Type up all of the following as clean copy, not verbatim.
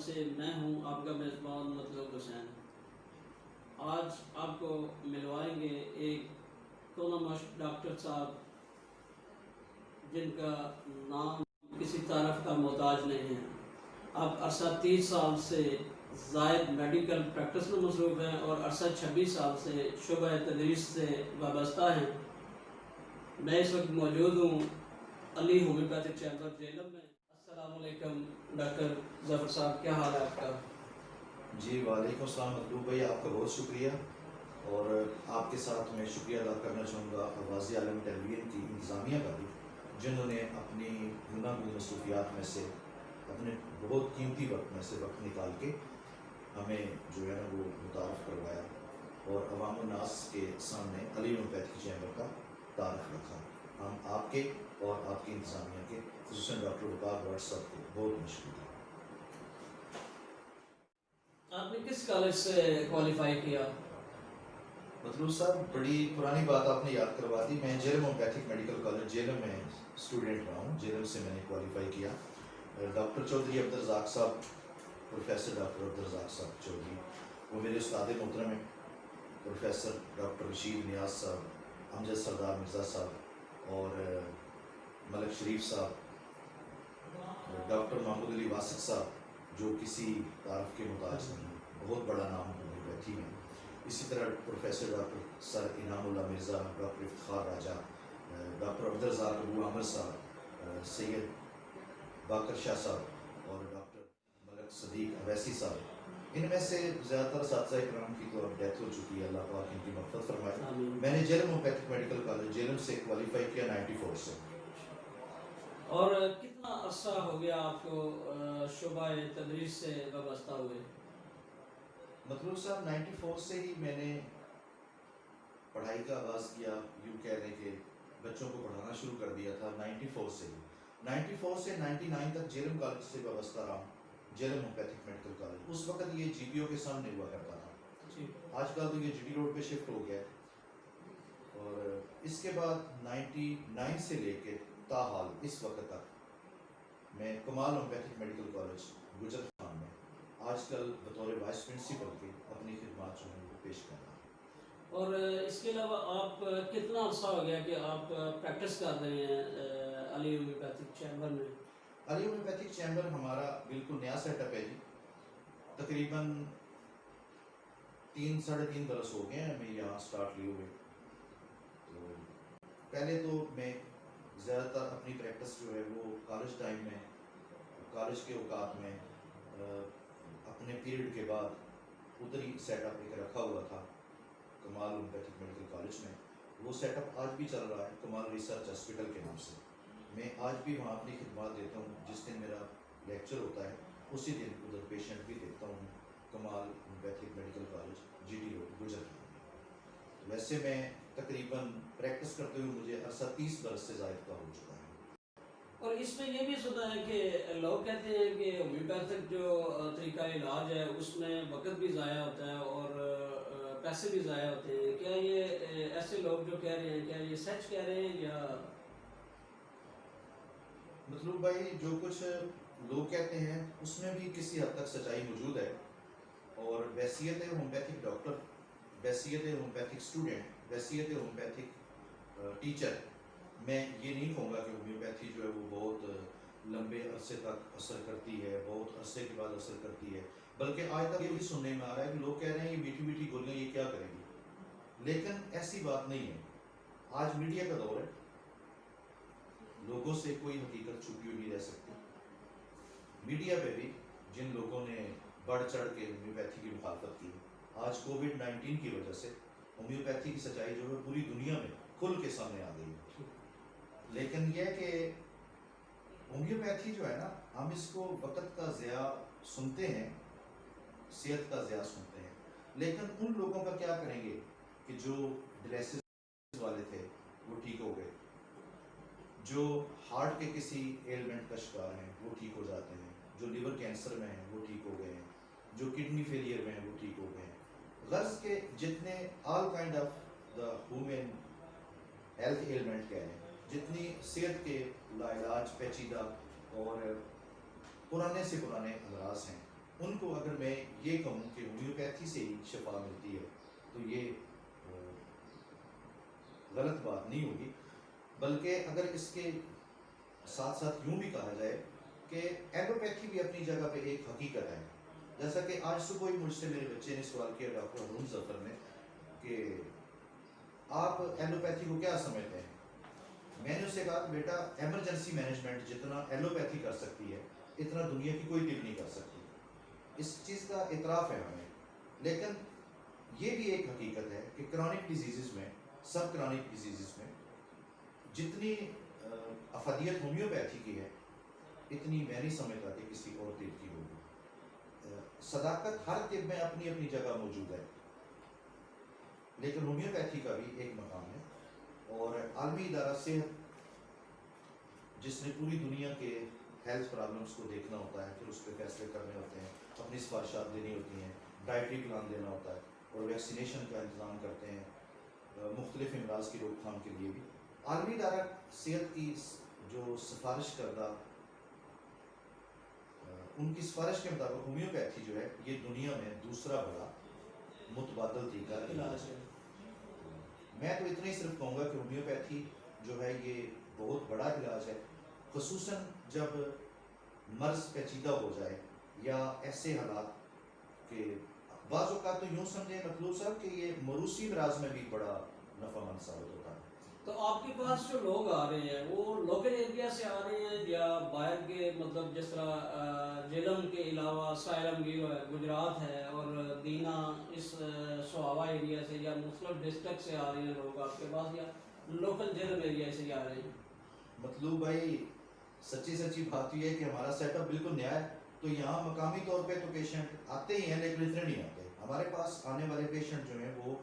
سے میں ہوں آپ کا میزبان مطلب حسین۔ آج آپ کو ملوائیں گے ایک کونمش ڈاکٹر صاحب جن کا نام کسی تعارف کا محتاج نہیں ہے۔ آپ عرصہ 30 سال سے زائد میڈیکل پریکٹس میں مصروف ہیں اور عرصہ 26 سال سے شعبہ تدریس سے وابستہ ہیں۔ میں اس وقت موجود ہوں علی ہومیوپیتھک چیمبر جہلم میں۔ السلام علیکم ڈاکٹر ظفر صاحب، کیا حال ہے آپ کا؟ جی وعلیکم السلام مطلوب بھائی، آپ کا بہت شکریہ، اور آپ کے ساتھ میں شکریہ ادا کرنا چاہوں گا آواز عالم ٹیلی ویژن کی انتظامیہ کا بھی، جنہوں نے اپنی گناگون مصروفیات میں سے اپنے بہت قیمتی وقت میں سے وقت نکال کے ہمیں جو ہے نا وہ متعارف کروایا اور عوام الناس کے سامنے علی ہومیوپیتھک چیمبر کا تعارف رکھا۔ ہم آپ کے اور آپ کی انتظامیہ کے خصوصاً ڈاکٹر وقار بٹ صاحب کو بہت مشکور ہے۔ آپ نے کس کالج سے کوالیفائی کیا؟ مطلوب صاحب، بڑی پرانی بات آپ نے یاد کروا دی۔ میں Jhelum homeopathic medical college Jhelum میں اسٹوڈنٹ رہا ہوں۔ جہلم سے میں نے کوالیفائی کیا۔ ڈاکٹر چودھری عبدالرزاق صاحب، پروفیسر ڈاکٹر عبدالرزاق صاحب چودھری، وہ میرے استاد محترم ہیں۔ پروفیسر ڈاکٹر رشید نیاز صاحب، امجد سردار مرزا صاحب اور ملک شریف صاحب، ڈاکٹر محمود علی واسق صاحب جو کسی تعارف کے محتاج نہیں، بہت بڑا نام ہومیوپیتھی میں۔ اسی طرح پروفیسر ڈاکٹر سر انعام اللہ مرزا، ڈاکٹر افتخار راجہ، ڈاکٹر عبدالرزاق ابو عامر صاحب، سید باقر شاہ صاحب اور ڈاکٹر ملک صدیق اویسی صاحب، ان میں سے زیادہ تر اساتذہ کرام کی تو اب ڈیتھ ہو چکی ہے، اللہ پاک ان کی مغفرت فرمائے۔ میں نے Jhelum homeopathic medical college Jhelum سے کوالیفائی کیا 94 سے۔ اور کتنا عرصہ ہو گیا آپ کو شعبہ تدریس سے وابستہ ہوئے؟ مطلوب صاحب 94 سے ہی میں نے پڑھائی کا آغاز کیا، یوں کہہ لیں کہ بچوں کو پڑھانا شروع کر دیا تھا 94 سے ہی۔ 94 سے 99 تک جہلم کالج سے وابستہ رہا، جہلم ہومیوپیتھک میڈیکل کالج۔ اس وقت یہ جی پی او کے سامنے ہوا کرتا تھا، آج کل تو یہ جی ٹی روڈ پہ شفٹ ہو گیا ہے۔ اور اس کے بعد 99 سے لے کے تاحال اس وقت تک میں کمال ہومیوپیتھک میڈیکل کالج گجر خان میں آج کل بطور وائس پرنسپل کے اپنی خدمات جو ہیں وہ پیش کر رہا ہوں۔ اور اس کے علاوہ آپ کتنا عرصہ ہو گیا کہ آپ پریکٹس کر رہے ہیں علی ہومیوپیتھک چیمبر میں؟ علی ہومیوپیتھک چیمبر ہمارا بالکل نیا سیٹ اپ ہے جی، تقریباً 3-3.5 برس ہو گئے ہیں ہمیں یہاں سٹارٹ لیے ہوئے۔ تو پہلے تو میں زیادہ تر اپنی پریکٹس جو ہے وہ کالج ٹائم میں، کالج کے اوقات میں اپنے پیریڈ کے بعد ادھر ہی سیٹ اپ ایک رکھا ہوا تھا کمال ہومیوپیتھک میڈیکل کالج میں۔ وہ سیٹ اپ آج بھی چل رہا ہے کمال ریسرچ ہاسپٹل کے نام سے۔ میں آج بھی وہاں اپنی خدمات دیتا ہوں، جس دن میرا لیکچر ہوتا ہے اسی دن ادھر پیشنٹ بھی دیکھتا ہوں Kamal homeopathic medical college G D road Gujar Khan. ویسے میں تقریباً پریکٹس کرتے ہوئے مجھے عرصہ 30 برس سے زائد کا ہو چکا ہے۔ اور اس میں یہ بھی سنا ہے کہ لوگ کہتے ہیں کہ ہومیوپیتھک جو طریقہ علاج ہے اس میں وقت بھی ضائع ہوتا ہے اور پیسے بھی ضائع ہوتے ہیں، کیا یہ ایسے لوگ جو کہہ رہے ہیں کیا یہ سچ کہہ رہے ہیں یا؟ مطلوب بھائی، جو کچھ لوگ کہتے ہیں اس میں بھی کسی حد تک سچائی موجود ہے، اور بحیثیت ہومیوپیتھک ڈاکٹر، بحیثیت ہومیوپیتھک اسٹوڈنٹ، بحیثیت ہومیوپیتھک ٹیچر، میں یہ نہیں کہوں گا کہ ہومیوپیتھی جو ہے وہ بہت لمبے عرصے تک اثر کرتی ہے، بہت عرصے کے بعد اثر کرتی ہے، بلکہ آج تک یہ بھی سننے میں آ رہا ہے کہ لوگ کہہ رہے ہیں یہ میٹھی میٹھی گولیاں یہ کیا کریں گی، لیکن ایسی بات نہیں ہے۔ آج میڈیا کا دور ہے، لوگوں سے کوئی حقیقت چھپی ہوئی نہیں رہ سکتی۔ میڈیا پہ بھی جن لوگوں نے بڑھ چڑھ کے ہومیوپیتھی کی مخالفت کی، آج کووڈ-19 کی وجہ سے ہومیوپیتھی کی سچائی جو ہے پوری دنیا میں کھل کے سامنے آ گئی ہے۔ لیکن یہ کہ ہومیوپیتھی جو ہے نا، ہم اس کو وقت کا ضیاع سنتے ہیں، صحت کا ضیاع سنتے ہیں، لیکن ان لوگوں کا کیا کریں گے کہ جو ڈائلسس والے تھے وہ ٹھیک ہو گئے، جو ہارٹ کے کسی ایلمنٹ کا شکار ہیں وہ ٹھیک ہو جاتے ہیں، جو لیور کینسر میں ہیں وہ ٹھیک ہو گئے ہیں، جو کڈنی فیلئر میں ہیں وہ ٹھیک ہو گئے ہیں۔ غرض کے جتنے all kind of the human health element کہہ رہے ہیں، جتنی صحت کے لاعلاج پیچیدہ اور پرانے سے پرانے امراض ہیں، ان کو اگر میں یہ کہوں کہ ہومیوپیتھی سے ہی شفا ملتی ہے تو یہ غلط بات نہیں ہوگی، بلکہ اگر اس کے ساتھ ساتھ یوں بھی کہا جائے کہ ایلوپیتھی بھی اپنی جگہ پہ ایک حقیقت ہے. جیسا کہ آج صبح ہی مجھ سے میرے بچے نے سوال کیا ڈاکٹر ہارون ظفر نے کہ آپ ایلوپیتھی کو کیا سمجھتے ہیں. میں نے اس سے کہا کہ بیٹا ایمرجنسی مینجمنٹ جتنا ایلوپیتھی کر سکتی ہے اتنا دنیا کی کوئی طب نہیں کر سکتی. اس چیز کا اعتراف ہے ہمیں، لیکن یہ بھی ایک حقیقت ہے کہ کرونک ڈیزیزز میں، سب کرونک ڈیزیزز میں جتنی افادیت ہومیوپیتھی کی ہے اتنی میں نہیں سمجھتا کہ کسی اور طب کی ہوگی. صداقت ہر طب میں اپنی اپنی جگہ موجود ہے، لیکن ہومیوپیتھی کا بھی ایک مقام ہے. اور عالمی ادارہ صحت جس نے پوری دنیا کے ہیلتھ پرابلمس کو دیکھنا ہوتا ہے، پھر اس پہ فیصلے کرنے ہوتے ہیں، اپنی سفارشات دینی ہوتی ہیں، ڈائٹری پلان دینا ہوتا ہے، اور ویکسینیشن کا انتظام کرتے ہیں مختلف امراض کی روک تھام کے لیے بھی. عالمی ادارہ صحت کی جو سفارش کردہ ان کی سفارش کے مطابق ہومیوپیتھی جو ہے یہ دنیا میں دوسرا بڑا متبادل طریقہ علاج ہے. میں تو اتنا ہی صرف کہوں گا کہ ہومیوپیتھی جو ہے یہ بہت بڑا علاج ہے، خصوصاً جب مرض پیچیدہ ہو جائے یا ایسے حالات کہ بعض اوقات تو یوں سمجھیں مطلوب صاحب کہ یہ موروثی امراض میں بھی بڑا نفع مند ثابت ہوتا ہے. تو آپ کے پاس جو لوگ آ رہے ہیں وہ لوکل ایریا سے آ رہے ہیں یا باہر کے، مطلب جس طرح جیلم کے علاوہ سائلم گیر ہے، گجرات ہے، اور دینا اس سوابا ایریا سے یا مختلف ڈسٹرکٹ سے آ رہے ہیں لوگ آپ کے پاس، یا لوکل جیلم ایریا سے ہی آ رہے ہیں؟ مطلوب بھائی سچی بات یہ ہے کہ ہمارا سیٹ اپ بالکل نیا ہے، تو یہاں مقامی طور پہ تو پیشنٹ آتے ہی ہیں لیکن اتنے نہیں آتے. ہمارے پاس آنے والے پیشنٹ جو ہیں وہ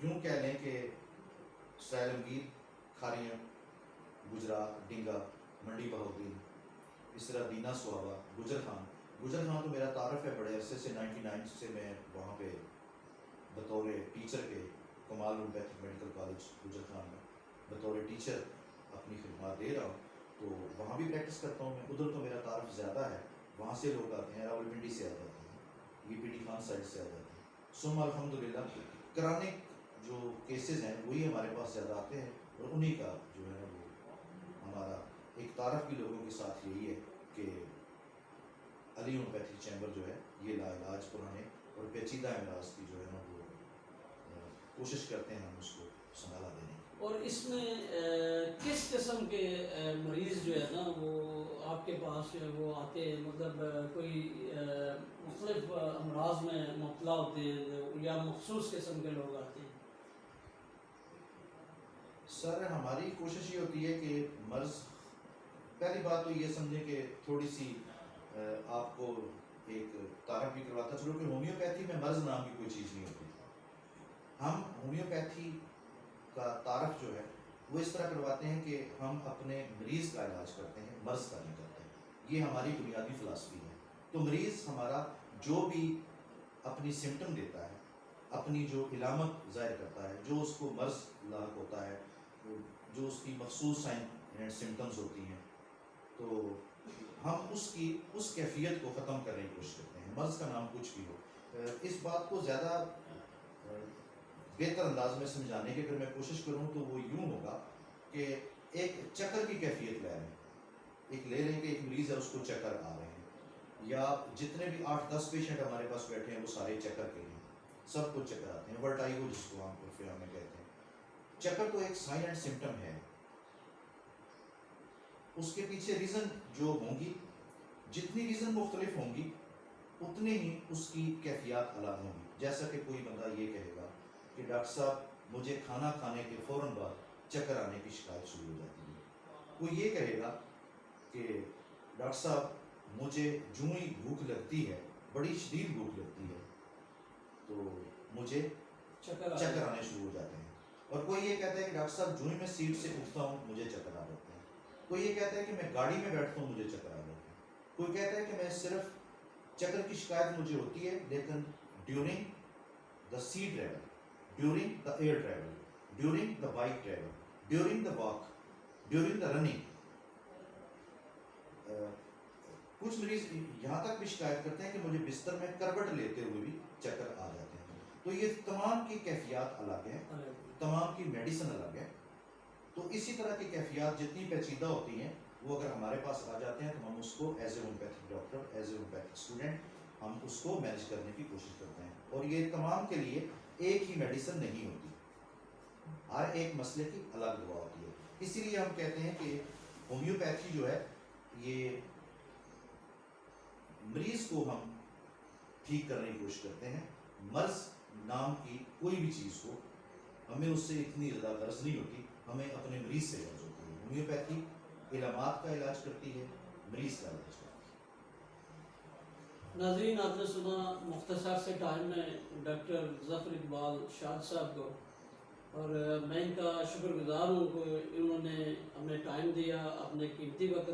یوں کہہ لیں کہ سیلم گیر، کھاریاں، گجرات، ڈنگا، منڈی بہاؤدین، اس طرح دینا سوابا، گجر خان تو میرا تعارف ہے بڑے عرصے سے، 99 سے میں وہاں پہ بطور ٹیچر کے کمال ہومیوپیتھک میڈیکل کالج گجر خان میں بطور ٹیچر اپنی خدمات دے رہا ہوں، تو وہاں بھی پریکٹس کرتا ہوں میں. ادھر تو میرا تعارف زیادہ ہے، وہاں سے لوگ آتے ہیں، راولپنڈی سے آ جاتے ہیں، پی ڈی خان سائڈ سے آ جاتے ہیں. الحمدللہ کرانے جو کیسز ہیں وہی ہمارے پاس زیادہ آتے ہیں، اور انہی کا جو ہے وہ ہمارا ایک تعارف بھی لوگوں کے ساتھ یہی ہے کہ علی ہومیوپیتھک چیمبر جو ہے یہ لا علاج پرانے اور پیچیدہ امراض کی جو ہے نا وہ کوشش کرتے ہیں ہم اس کو سنبھالا دینے کی. اور اس میں کس قسم کے مریض جو ہے نا وہ آپ کے پاس جو ہے وہ آتے ہیں، مطلب کوئی مختلف امراض میں مبتلا ہوتے ہیں یا مخصوص قسم کے لوگ آتے ہیں؟ سر ہماری کوشش یہ ہوتی ہے کہ مرض، پہلی بات تو یہ سمجھیں کہ تھوڑی سی آپ کو ایک تعارف بھی کرواتا چلو کہ ہومیوپیتھی میں مرض نام کی کوئی چیز نہیں ہوتی. ہم ہومیوپیتھی کا تعارف جو ہے وہ اس طرح کرواتے ہیں کہ ہم اپنے مریض کا علاج کرتے ہیں، مرض کا نہیں کرتے. یہ ہماری بنیادی فلاسفی ہے. تو مریض ہمارا جو بھی اپنی سمٹم دیتا ہے، اپنی جو علامت ظاہر کرتا ہے، جو اس کو مرض لاحق ہوتا ہے، جو اس کی مخصوص سائن اینڈ سمٹمز ہوتی ہیں، تو ہم اس کیفیت کو ختم کرنے کی کوشش کرتے ہیں، مرض کا نام کچھ بھی ہو. اس بات کو زیادہ بہتر انداز میں سمجھانے کی اگر میں کوشش کروں تو وہ یوں ہوگا کہ ایک چکر کی کیفیت لے رہے ہیں، ایک لے رہے ہیں کہ ایک مریض ہے اس کو چکر آ رہے ہیں، یا جتنے بھی 8-10 پیشنٹ ہمارے پاس بیٹھے ہیں وہ سارے چکر کے ہیں، سب کو چکر آتے ہیں، ورٹائگو جس کو عام طور پہ ہمیں کہتے ہیں. چکر تو ایک سائن اینڈ سمٹم ہے، اس کے پیچھے ریزن جو ہوں گی، جتنی ریزن مختلف ہوں گی اتنے ہی اس کی کیفیات الگ ہوں گی. جیسا کہ کوئی بندہ یہ کہے گا کہ ڈاکٹر صاحب مجھے کھانا کھانے کے فوراً بعد چکر آنے کی شکایت شروع ہو جاتی ہے. کوئی یہ کہے گا کہ ڈاکٹر صاحب مجھے جوں ہی بھوک لگتی ہے، بڑی شدید بھوک لگتی ہے، تو مجھے چکر آنے شروع ہو جاتے ہیں. اور کوئی یہ کہتا ہے کہ ڈاکٹر صاحب جو ہی میں سیٹ سے اٹھتا ہوں مجھے چکر آ جاتے ہیں. کوئی یہ کہتا ہے کہ میں گاڑی میں بیٹھتا ہوں مجھے چکر آ جاتے ہیں. کوئی کہتا ہے کہ میں صرف چکر کی شکایت مجھے ہوتی ہے لیکن during the sea travel, during the air travel, during the bike travel, during the walk, during the running. کچھ مریض یہاں تک بھی شکایت کرتے ہیں کہ مجھے بستر میں کروٹ لیتے ہوئے بھی چکر آ جاتے ہیں. تو یہ تمام کی کیفیات الگ ہیں, تمام کی میڈیسن الگ ہے. تو اسی طرح کی کیفیات جتنی پیچیدہ ہوتی ہیں وہ اگر ہمارے پاس آ جاتے ہیں تو ہم اس کو as a homeopathic doctor, as a homeopathic student ہم اس کو مینیج کرنے کی کوشش کرتے ہیں. اور یہ تمام کے لیے ایک ہی میڈیسن نہیں ہوتی, ہر ایک مسئلے کی الگ دوا ہوتی ہے. اسی لیے ہم کہتے ہیں کہ ہومیوپیتھی جو ہے یہ مریض کو ہم ٹھیک کرنے کی کوشش کرتے ہیں. مرض نام کی کوئی بھی چیز ہو ہمیں اس سے اتنی زیادہ غرض نہیں ہوتی, ہمیں اپنے مریض سے غرض ہوتی ہے. ہومیوپیتھی علامات کا علاج کرتی ہے, مریض کا علاج کرتی ہے. ناظرین, آپ نے سنا مختصر سے ٹائم میں ڈاکٹر ظفر اقبال شاد صاحب کو, اور میں ان کا شکر گزار ہوں کہ انہوں نے ہمیں ٹائم دیا, اپنے قیمتی وقت